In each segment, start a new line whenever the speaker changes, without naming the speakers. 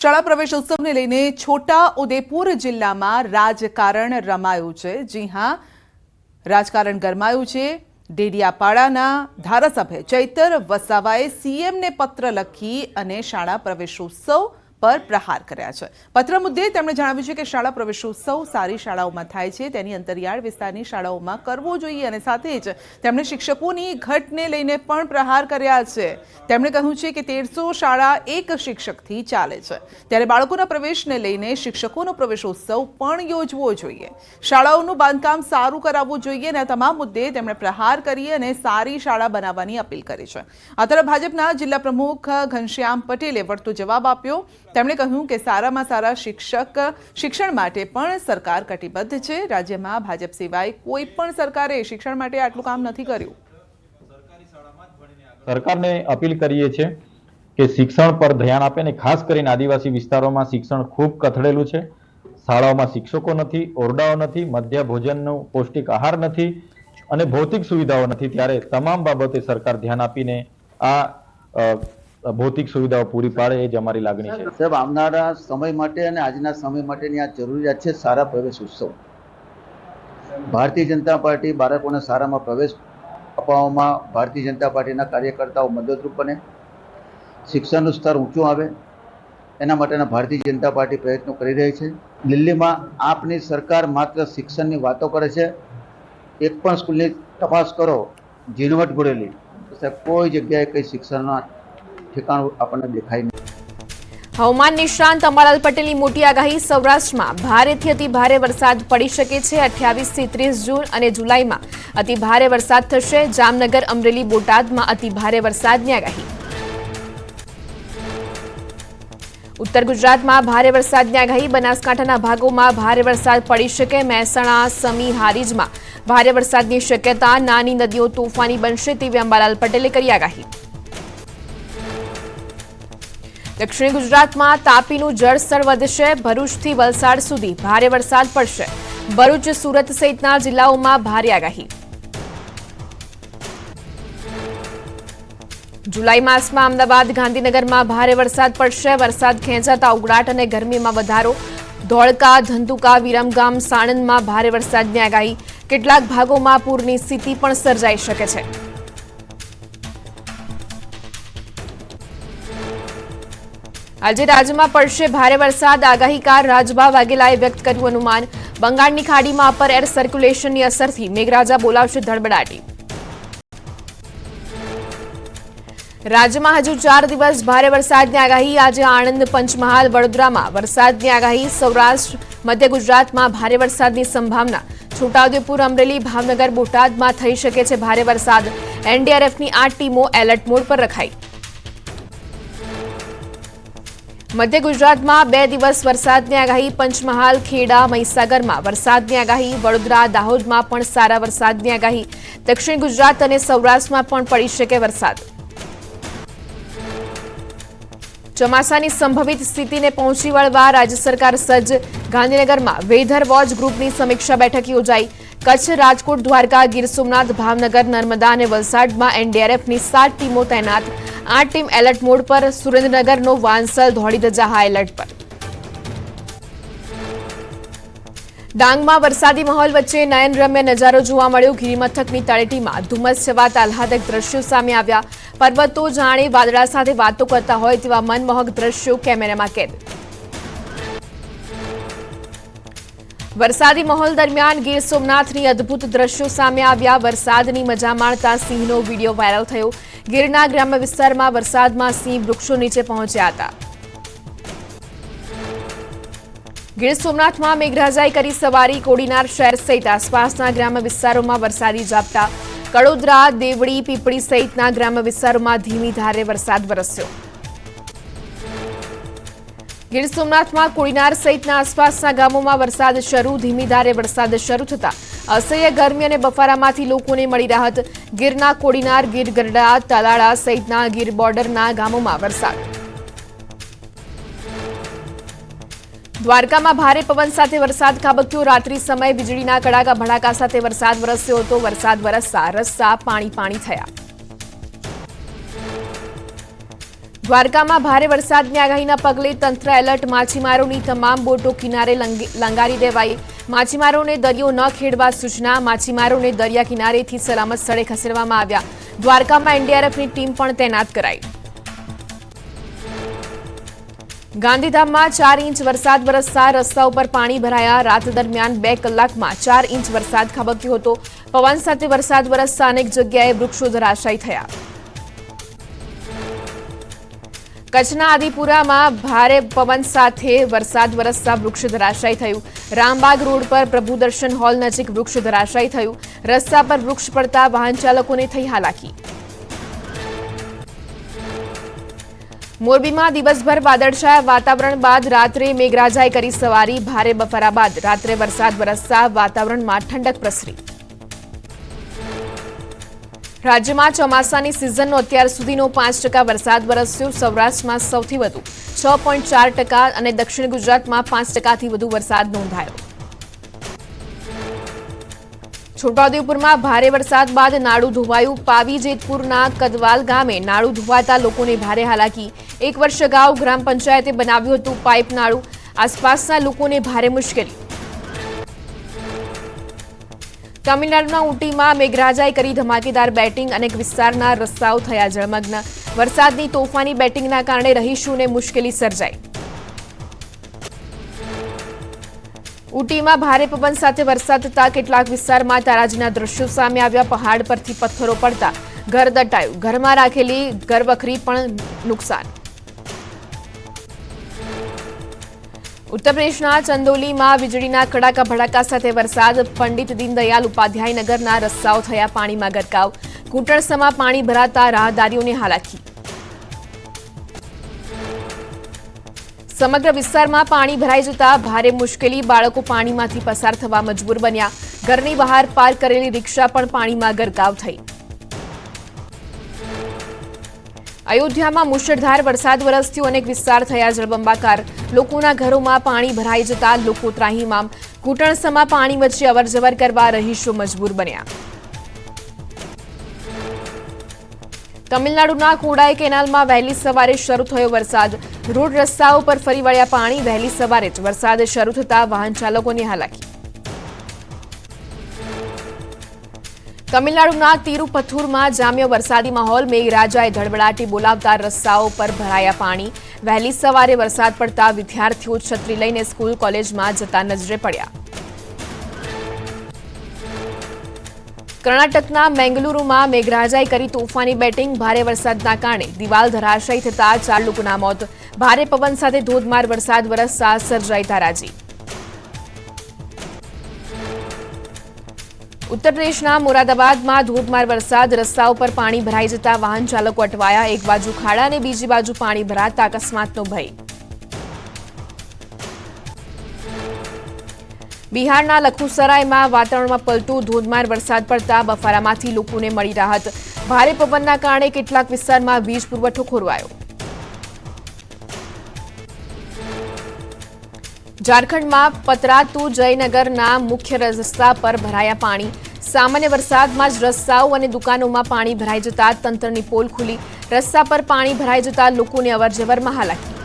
શાળા પ્રવેશોત્સવને લઈને છોટા ઉદેપુર જિલ્લામાં રાજકારણ રમાયું છે। જી હા, રાજકારણ ગરમાયું છે। ડેડિયાપાડાના ધારાસભ્ય ચૈતર વસાવાએ સીએમને પત્ર લખી અને શાળા પ્રવેશોત્સવ પર પ્રહાર કર્યા છે। પત્ર મુદ્દે તેમણે જણાવ્યું છે કે શાળા પ્રવેશોત્સવ સારી શાળાઓમાં થાય છે, તેની અંતરિયાળ વિસ્તારની શાળાઓમાં કરવો જોઈએ અને સાથે જ તેમણે શિક્ષકોની ઘટને લઈને પણ પ્રહાર કર્યા છે। તેમણે કહ્યું છે કે 1300 શાળા એક શિક્ષકથી ચાલે છે, ત્યારે બાળકોના પ્રવેશને લઈને શિક્ષકોનો પ્રવેશોત્સવ પણ યોજવો જોઈએ। શાળાઓનું બાંધકામ સારું કરાવવું જોઈએ અને તમામ મુદ્દે તેમણે પ્રહાર કરી અને સારી શાળા બનાવવાની અપીલ કરી છે। આ તરફ ભાજપના જિલ્લા પ્રમુખ ઘનશ્યામ પટેલે વળતો જવાબ આપ્યો। તેમણે કહ્યું કે સારામાં સારા શિક્ષણ માટે પણ સરકાર કટિબદ્ધ છે। રાજ્યમાં ભાજપ સિવાય કોઈ પણ સરકારે શિક્ષણ માટે આટલું કામ નથી કર્યું।
સરકારને અપીલ કરીએ છીએ કે શિક્ષણ પર ધ્યાન આપે ને ખાસ કરીને આદિવાસી વિસ્તારોમાં શિક્ષણ ખૂબ કથળેલું છે। શાળાઓમાં શિક્ષકો નથી, ઓરડાઓ નથી, મધ્ય ભોજનનો પૌષ્ટિક આહાર નથી અને ભૌતિક સુવિધાઓ નથી, ત્યારે તમામ બાબતે સરકાર ધ્યાન આપીને આ ભૌતિક સુવિધાઓ પૂરી પાડે એ જ અમારી લાગણી છે।
સાહેબ, આવનારા સમય માટે અને આજના સમય માટેની આ જરૂરિયાત છે સારા પ્રવેશ ઉત્સવ। ભારતીય જનતા પાર્ટી બાળકોને શાળામાં પ્રવેશ અપાવવામાં ભારતીય જનતા પાર્ટીના કાર્યકર્તાઓ મદદરૂપ બને, શિક્ષણનું સ્તર ઊંચું આવે એના માટેના ભારતીય જનતા પાર્ટી પ્રયત્નો કરી રહી છે। દિલ્હીમાં આપની સરકાર માત્ર શિક્ષણની વાતો કરે છે। એક પણ સ્કૂલની તપાસ કરો, ઝીણવટ ભરેલી, સાહેબ કોઈ જગ્યાએ કંઈ શિક્ષણના ઠેકાણું આપણને દેખાય નહીં।
હવામાન નિષ્ણાંત અંબાલાલ પટેલની મોટી આગાહી। સૌરાષ્ટ્રમાં ભારેથી અતિ ભારે વરસાદ પડી શકે છે। 28 થી 30 જૂન અને જુલાઈમાં અતિ ભારે વરસાદ થશે। જામનગર, અમરેલી, બોટાદમાં અતિ ભારે વરસાદની આગાહી। ઉત્તર ગુજરાતમાં ભારે વરસાદની આગાહી। બનાસકાંઠાના ભાગોમાં ભારે વરસાદ પડી શકે। મહેસાણા, સમી, હારીજમાં ભારે વરસાદની શક્યતા। નાની નદીઓ તોફાની બનશે તેવી અંબાલાલ પટેલે કરી આગાહી। દક્ષિણ ગુજરાતમાં તાપીનું જળસ્તર વધશે। ભરૂચથી વલસાડ સુધી ભારે વરસાદ પડશે। ભરૂચ, સુરત સહિતના જિલ્લાઓમાં ભારે આગાહી। જુલાઈ માસમાં અમદાવાદ, ગાંધીનગરમાં ભારે વરસાદ પડશે। વરસાદ ખેંચાતા ઉકળાટ અને ગરમીમાં વધારો। ધોળકા, ધંધુકા, વિરમગામ, સાણંદમાં ભારે વરસાદની આગાહી। કેટલાક ભાગોમાં પૂરની સ્થિતિ પણ સર્જાઈ શકે છે। આજે રાજ્યમાં પડશે ભારે વરસાદ। આગાહીકાર રાજભા વાઘેલાએ વ્યક્ત કર્યું અનુમાન। બંગાળની ખાડીમાં અપર એર સર્ક્યુલેશનની અસરથી મેઘરાજા બોલાવશે ધડબડાટી। રાજ્યમાં હજુ 4 દિવસ ભારે વરસાદની આગાહી। આજે આણંદ, પંચમહાલ, વડોદરામાં વરસાદની આગાહી। સૌરાષ્ટ્ર, મધ્ય ગુજરાતમાં ભારે વરસાદની સંભાવના। છોટાઉદેપુર, અમરેલી, ભાવનગર, બોટાદમાં થઈ શકે છે ભારે વરસાદ। એનડીઆરએફની 8 ટીમો એલર્ટ મોડ પર રખાઈ। મધ્ય ગુજરાતમાં 2 દિવસ વરસાદની આગાહી। પંચમહાલ, ખેડા, મહીસાગરમાં વરસાદની આગાહી। વડોદરા, દાહોદમાં પણ સારા વરસાદની આગાહી। દક્ષિણ ગુજરાત અને સૌરાષ્ટ્રમાં પણ પડી શકે વરસાદ। ચોમાસાની સંભવિત સ્થિતિને પહોંચી વળવા રાજ્ય સરકાર સજ્જ। ગાંધીનગરમાં વેધર વોચ ગ્રુપની સમીક્ષા બેઠક યોજાઈ। કચ્છ, રાજકોટ, દ્વારકા, ગીર સોમનાથ, ભાવનગર, નર્મદા અને વલસાડમાં એનડીઆરએફની 7 ટીમો તૈનાત। 8 ટીમ એલર્ટ મોડ પર। સુરેન્દ્રનગરનો વાંસલ, ધોળીધજા હાઈ એલર્ટ પર। ડાંગમાં વરસાદી માહોલ વચ્ચે નયનરમ્ય નજારો જોવા મળ્યો। ગિરિમથકની તળેટીમાં ધુમ્મસ છવાતા આહલાદક દ્રશ્યો સામે આવ્યા। પર્વતો જાણે વાદળા સાથે વાતો કરતા હોય તેવા મનમોહક દ્રશ્યો કેમેરામાં કેદ। વરસાદી માહોલ દરમિયાન ગીર સોમનાથની અદભુત દ્રશ્યો સામે આવ્યા। વરસાદની મજા માણતા સિંહનો વિડીયો વાયરલ થયો। ગીરના ગ્રામ્ય વિસ્તારમાં વરસાદમાં સિંહ વૃક્ષો નીચે પહોંચ્યા હતા। ગીર સોમનાથમાં મેઘરાજાએ કરી સવારી। કોડીનાર શહેર સહિત આસપાસના ગ્રામ્ય વિસ્તારોમાં વરસાદી ઝાપટા। કડોદરા, દેવડી, પીપળી સહિતના ગ્રામ્ય વિસ્તારોમાં ધીમી ધારે વરસાદ વરસ્યો। ગીર સોમનાથમાં કોડીનાર સહિતના આસપાસના ગામોમાં વરસાદ શરૂ। ધીમી ધારે વરસાદ શરૂ થતા અસહ્ય ગરમી અને બફારામાંથી લોકોને મળી રાહત। ગીરના કોડીનાર, ગીર ગરડા, તાલાળા સહિતના ગીર બોર્ડરના ગામોમાં વરસાદ। દ્વારકામાં ભારે પવન સાથે વરસાદ ખાબક્યો। રાત્રિ સમયે વીજળીના કડાકા ભડાકા સાથે વરસાદ વરસ્યો હતો। વરસાદ વરસતા રસ્તા પાણી પાણી થયા। દ્વારકામાં ભારે વરસાદની આગાહીના પગલે તંત્ર એલર્ટ. માછીમારોની તમામ બોટો કિનારે લંગારી દેવાઈ. માછીમારોને દરિયો ન ખેડવા સૂચના. માછીમારોને દરિયા કિનારેથી સલામત સ્થળે ખસેડવામાં આવ્યા. દ્વારકામાં એનડીઆરએફની ટીમ પણ તૈનાત કરાઈ. ગાંધીધામમાં 4 ઇંચ વરસાદ વરસતા રસ્તા ઉપર પાણી ભરાયા. રાત દરમિયાન 2 કલાકમાં 4 ઇંચ વરસાદ ખાબક્યો હતો. પવન સાથે વરસાદ વરસતા અનેક જગ્યાએ વૃક્ષો ધરાશાયી થયા. કચ્છના આદિપુરામાં ભારે પવન સાથે વરસાદ વરસતા વૃક્ષ ધરાશાયી થયું. રામબાગ રોડ પર પ્રભુદર્શન હોલ નજીક વૃક્ષ ધરાશાયી થયું. રસ્તા પર વૃક્ષ પડતા વાહન ચાલકોને થઈ હાલાકી. મોરબીમાં દિવસભર વાદળછાયા વાતાવરણ બાદ રાત્રે મેઘરાજાએ કરી સવારી. ભારે બફારા બાદ રાત્રે વરસાદ વરસતા વાતાવરણમાં ઠંડક પ્રસરી. રાજ્યમાં ચોમાસાની સિઝનનો અત્યાર સુધીનો 5% વરસાદ વરસ્યો. સૌરાષ્ટ્રમાં સૌથી વધુ 6.4% અને દક્ષિણ ગુજરાતમાં 5%થી વધુ વરસાદ નોંધાયો. છોટાઉદેપુરમાં ભારે વરસાદ બાદ નાળું ધોવાયું. પાવી જેતપુરના કદવાલ ગામે નાળું ધોવાતા લોકોને ભારે હાલાકી. 1 વર્ષ અગાઉ ગ્રામ પંચાયતે બનાવ્યું હતું પાઇપ નાળું. આસપાસના લોકોને ભારે મુશ્કેલી. તમિલનાડુના ઊટીમાં મેઘરાજાએ કરી ધમાકેદાર બેટિંગ. અનેક વિસ્તારના રસ્તાઓ થયા જળમગ્ન. વરસાદની તોફાની બેટિંગના કારણે રહીશોને મુશ્કેલી સર્જાઈ. ઊટીમાં ભારે પવન સાથે વરસાદ થતા કેટલાક વિસ્તારમાં તારાજીના દ્રશ્યો સામે આવ્યા. પહાડ પરથી પથ્થરો પડતા ઘર દટાયું. ઘરમાં રાખેલી ઘરવખરી પણ નુકસાન. ઉત્તર પ્રદેશના ચંદોલીમાં વીજળીના કડાકા ભડાકા સાથે વરસાદ. પંડિત દીનદયાલ ઉપાધ્યાય નગરના રસ્તાઓ થયા પાણીમાં ગરકાવ. ઘૂંટણસમાં પાણી ભરાતા રાહદારીઓને હાલાકી. સમગ્ર વિસ્તારમાં પાણી ભરાઈ જતા ભારે મુશ્કેલી. બાળકો પાણીમાંથી પસાર થવા મજબૂર બન્યા. ઘરની બહાર પાર્ક કરેલી રિક્ષા પણ પાણીમાં ગરકાવ થઈ. અયોધ્યામાં મુશળધાર વરસાદ વરસ્યો. અનેક વિસ્તાર થયા જળબંબાકાર. લોકોના ઘરોમાં પાણી ભરાઈ જતા લોકો ત્રાહિમામ. ઘૂંટણસમાં પાણી વચ્ચે અવરજવર કરવા રહીશો મજબૂર બન્યા. તમિલનાડુના કોડાઈ કેનાલમાં વહેલી સવારે શરૂ થયો વરસાદ. રોડ રસ્તાઓ પર ફરી વળ્યા પાણી. વહેલી સવારે જ વરસાદ શરૂ થતા વાહન ચાલકોની હાલાકી. તમિલનાડુના તિરુપથુરમાં જામ્યો વરસાદી માહોલ. મેઘરાજાએ ધડબડાટી બોલાવતા રસ્તાઓ પર ભરાયા પાણી. વહેલી સવારે વરસાદ પડતા વિદ્યાર્થીઓ છત્રી લઈને સ્કૂલ કોલેજમાં જતા નજરે પડ્યા. કર્ણાટકના મેંગલુરુમાં મેઘરાજાએ કરી તોફાની બેટિંગ. ભારે વરસાદના કારણે દિવાલ ધરાશાયી થતા 4 લોકોના મોત. ભારે પવન સાથે ધોધમાર વરસાદ વરસતા સર્જાઈ તારાજી. ઉત્તર પ્રદેશના મોરાદાબાદમાં ધોધમાર વરસાદ. રસ્તાઓ પર પાણી ભરાઈ જતા વાહન ચાલકો અટવાયા. એક બાજુ ખાડા અને બીજી બાજુ પાણી ભરાતા અકસ્માતનો ભય. બિહારના લખુસરાયમાં વાતાવરણમાં પલટો. ધોધમાર વરસાદ પડતા બફારામાંથી લોકોને મળી રાહત. ભારે પવનના કારણે કેટલાક વિસ્તારમાં વીજ પુરવઠો ખોરવાયો. ઝારખંડમાં પતરાતુ જયનગરના મુખ્ય રસ્તા પર ભરાયા પાણી. સામાન્ય વરસાદમાં જ રસ્તાઓ અને દુકાનોમાં પાણી ભરાઈ જતા તંત્રની પોલ ખુલી. રસ્તા પર પાણી ભરાઈ જતા લોકોને અવરજવરમાં હાલાકી.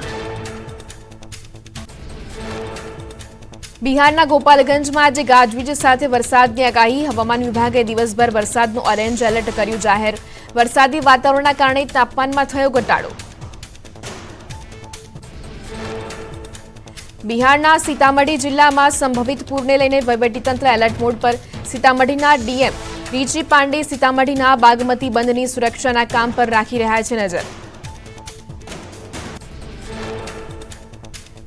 બિહારના ગોપાલગંજમાં આજે ગાજવીજ સાથે વરસાદની આગાહી. હવામાન વિભાગે દિવસભર વરસાદનું ઓરેન્જ એલર્ટ કર્યું જાહેર. વરસાદી વાતાવરણના કારણે તાપમાનમાં થયો ઘટાડો. બિહારના સીતામઢી જિલ્લામાં સંભવિત પૂરને લઈને વહીવટીતંત્ર એલર્ટ મોડ પર. સીતામઢીના ડીએમ રીચી પાંડે સીતામઢીના બાગમતી બંધની સુરક્ષાના કામ પર રાખી રહ્યા છે નજર.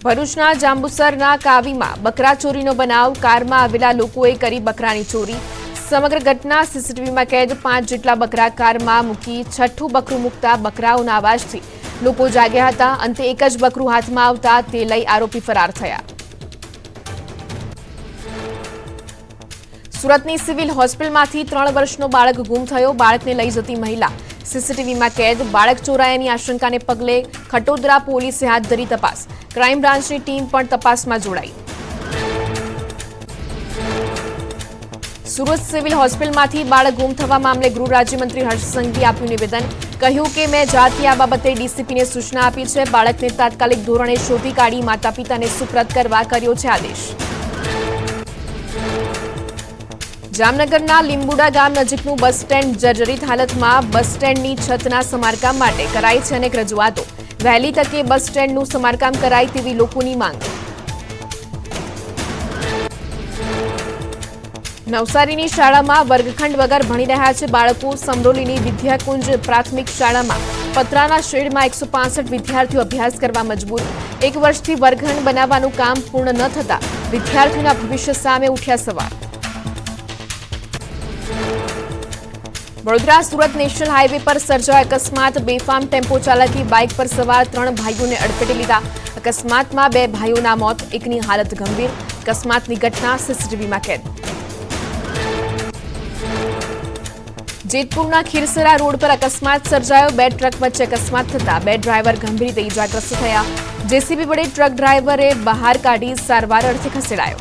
ભરૂચના જાંબુસરના કાવીમાં બકરા ચોરીનો બનાવ. કારમાં આવેલા લોકોએ કરી બકરાની ચોરી. સમગ્ર ઘટના સીસીટીવીમાં કેદ. 5 જેટલા બકરા કારમાં મૂકી 6ઠું બકરું મૂકતા બકરાઓના અવાજથી લોકો જાગ્યા હતા. અંતે એક જ બકરું હાથમાં આવતા તે લઈ આરોપી ફરાર થયા. સુરતની સિવિલ હોસ્પિટલમાંથી 3 વર્ષનો બાળક ગુમ થયો. બાળકને લઈ જતી મહિલા સીસીટીવીમાં કેદ. બાળક ચોરાયાની આશંકાને પગલે ખટોદરા પોલીસે હાથ ધરી તપાસ. ક્રાઇમ બ્રાન્ચની ટીમ પણ તપાસમાં જોડાઈ. સુરત સિવિલ હોસ્પિટલમાંથી બાળક ગુમ થવા મામલે ગૃહ રાજ્યમંત્રી હર્ષ સંઘવીએ આપ્યું નિવેદન. કહ્યું કે મેં જાતે આ બાબતે ડીસીપીને સૂચના આપી છે. બાળકને તાત્કાલિક ધોરણે શોધી કાઢી માતા પિતાને સુપ્રત કરવા કર્યો છે આદેશ. જામનગરના લીંબુડા ગામ નજીકનું બસ સ્ટેન્ડ જર્જરિત હાલતમાં. બસ સ્ટેન્ડની છતના સમારકામ માટે કરાઈ છે અનેક રજૂઆતો. વહેલી તકે બસ સ્ટેન્ડનું સમારકામ કરાય તેવી લોકોની માંગ. નવસારીની શાળામાં વર્ગખંડ વગર ભણી રહ્યા છે બાળકો. સમરોલીની વિદ્યાકુંજ પ્રાથમિક શાળામાં પતરાના શેડમાં 165 વિદ્યાર્થીઓ અભ્યાસ કરવા મજબૂર. 1 વર્ષથી વર્ગખંડ બનાવવાનું કામ પૂર્ણ ન થતા વિદ્યાર્થીઓના ભવિષ્ય સામે ઉઠ્યા સવાલ. વડોદરા સુરત નેશનલ હાઈવે પર સર્જાયો અકસ્માત. બેફામ ટેમ્પો ચાલકે બાઇક પર સવાર 3 ભાઈઓને અડફેટે લીધા. અકસ્માતમાં 2 ભાઈઓના મોત, એકની હાલત ગંભીર. અકસ્માતની ઘટના સીસીટીવીમાં કેદ. જેતપુરના ખીરસરા રોડ પર અકસ્માત સર્જાયો. 2 ટ્રક વચ્ચે અકસ્માત થતા 2 ડ્રાઈવર ગંભીર રીતે ઇજાગ્રસ્ત થયા. જેસીબી વડે ટ્રક ડ્રાઈવરે બહાર કાઢી સારવાર અર્થે ખસેડાયો.